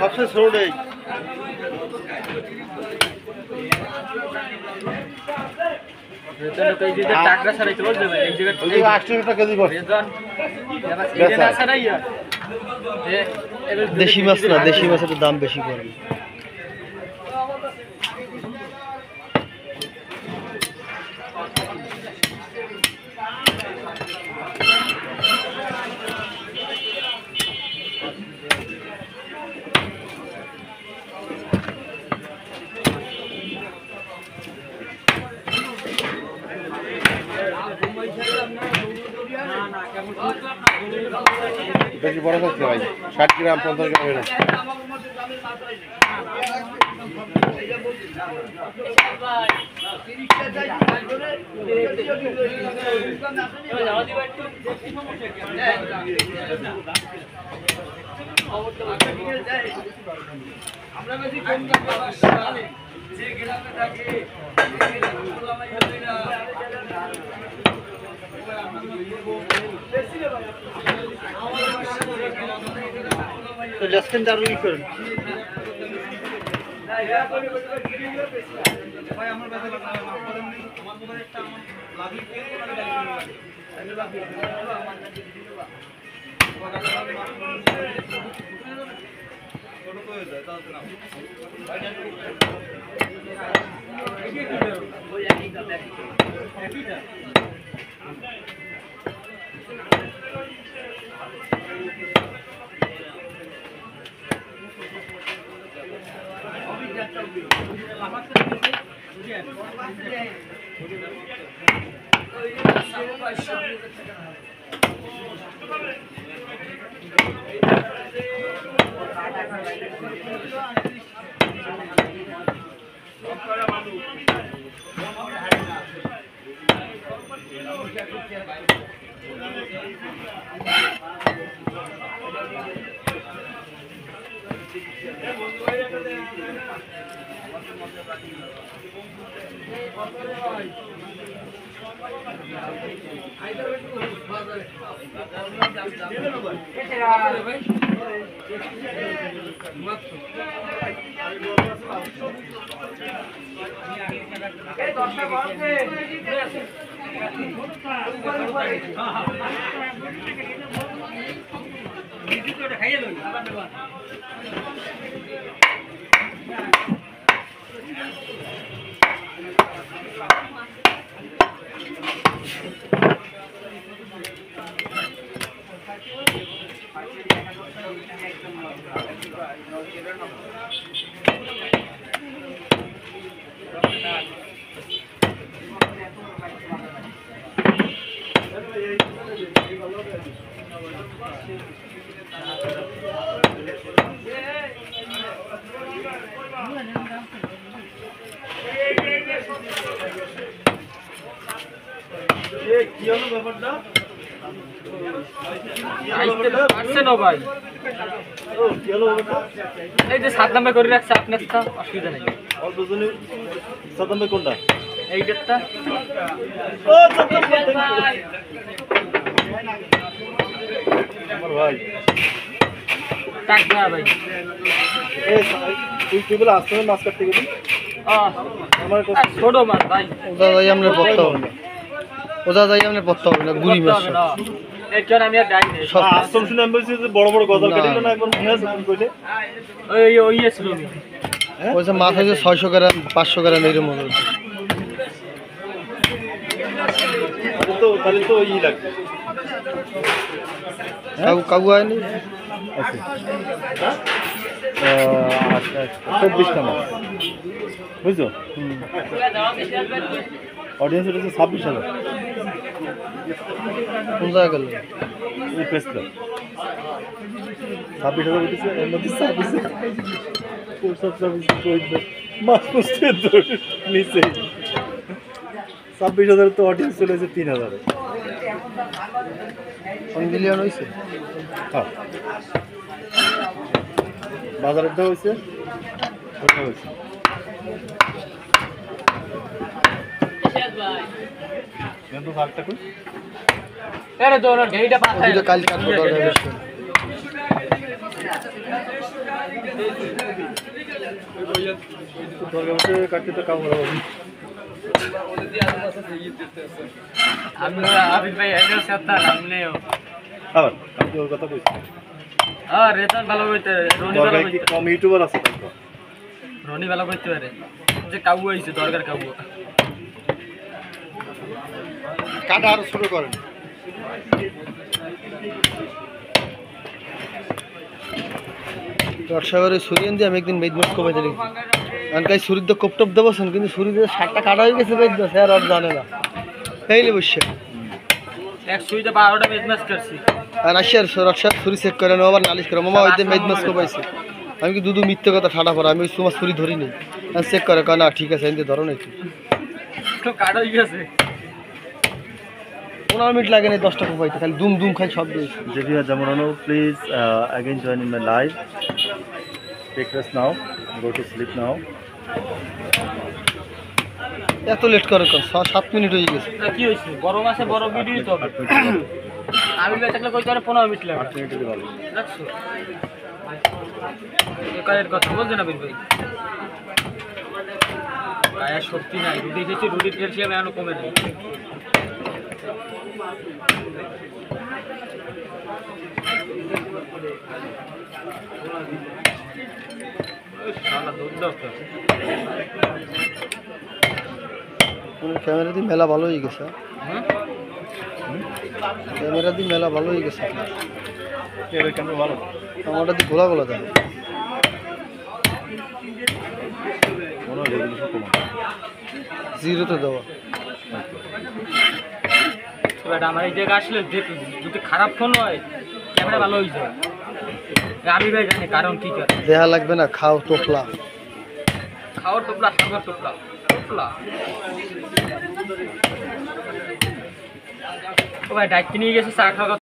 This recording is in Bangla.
सबसे छोड़ দেশি মাছ না, দেশি মাছের দাম বেশি পড়ে। বেশি বড় থাকছে ভাই, 60 গ্রাম 50 গ্রাম এরকম। আমরা বেশি কম যে গ্রামে থাকি তো লেসকেন দারু ই করেন ভাই। আমার কাছে আমার মোবাইল একটা আমার লাগি কি হলো ব্যাপারটা? ভাই এই যে 7 নাম্বার করে রাখছে আপনার তো অসুবিধা নেই। অল্প জনে 7 নাম্বার কোনটা? এই ডেটটা। ও 7 নাম্বার ভাই। আমার ভাই টাক না ভাই। এই তুই বলে আসতে মাছ কাটতে গেলি? আমার ছোট মাছ ভাই। ওটা ভাই আমরা পড়তে হবে না। ওটা যাই আমরা পড়তে হবে না, গুড়ি মাছ। এই কেন আমি আর ডাই নেই। আশ্রম শুনে আমি বলছি যে বড় বড় গজাল কেটেল না একবার মনে আছে তুমি কইলে? ওই ছিল আমি। ওই যে মাছ হইছে 600 গ্রাম 500 গ্রাম এর মতো। তাহলে তো ই লাগবে। কাউ আইনি? আচ্ছা। 24টা মাছ। বুঝছো? অডিয়েন্স হচ্ছে 26,000। কোন জায়গা গেল? এই প্রেস ক্লাব 26,000 উঠেছে। এর মধ্যে 26,000 মাছ করছে নিচে 26,000 তো অডিয়েন্স চলেছে 3,000। মিলিয়ন হয়েছে। হ্যাঁ বাজারের দাম হয়েছে কাটতে তো কাম হবে আবার আপনি ওর কথা কইছেন রেজাল্ট ভালো হইতে কম ইউটিউবার আছে রনি ভালো করতে পারে যে কাবু হয়েছে দরকার কাবু কাটা আরো শুরু করেন দর্শকের সুরিয়ান দিয়ে আমি একদিন বেদ মাছ কমাইতে লিখি কারণ কাজ সুরির তো কোপটপ দেবছেন কিন্তু সুরির শার্টটা কাটা হয়ে গেছে বেদ মাছ আর জানে না এই বসে এক সুইতে 12টা বেদ মাছ করছি আর আসিয়ার রক্ষার ছুরি চেক করে নেওয়া আবার নালিশ করে মামা ওই দিন মেদ মাছ কোপাইছে আমি কি দুধু মিথ্যে কথা ঠাডা পড়া আমি ওই তোমার ছুরি ধরি নি চেক করে না ঠিক আছে এমনি ধরো নাকি কাটা হয়ে গেছে 15 মিনিট লাগে না 10টা কোপাইতে খালি দুম দুম খালি শব্দ হয়েছে JP Jamarano, please again join in my live. Take rest now. Go to sleep now. এত লেট করে কোন 7 মিনিট হয়ে গেছে কি হইছে বড় মাছে বড় ভিডিও তো আমি থাকলে কইতে পারে 15 মিনিট লাগে 8 মিনিটই ভালো রাখছো একালের কথা বলতে না ভাই গায়ে শক্তি নাই রুটি খেয়েছি রুটির ক্যালসিয়াম এখনো কমে নেই ক্যামেরা দিয়ে মেলা ভালো হয়ে গেছে ক্যামেরা দিয়ে মেলা ভালো হয়ে গেছে ভালো আমারটা দিয়ে গোলা গোলা দেয় জিরোতে দেওয়া আমার এই জায়গায় আসলে যদি খারাপ ফোন হয় ক্যামেরা ভালো হয়ে যায় আমি ভাই জানি কারণ কি করে দেহা লাগবে না খাও টোপলা খাওয়ার টোপলা সাগর টোপলা টোপলা ও ভাই ডাইট নিয়ে গেছে চা খাওয়া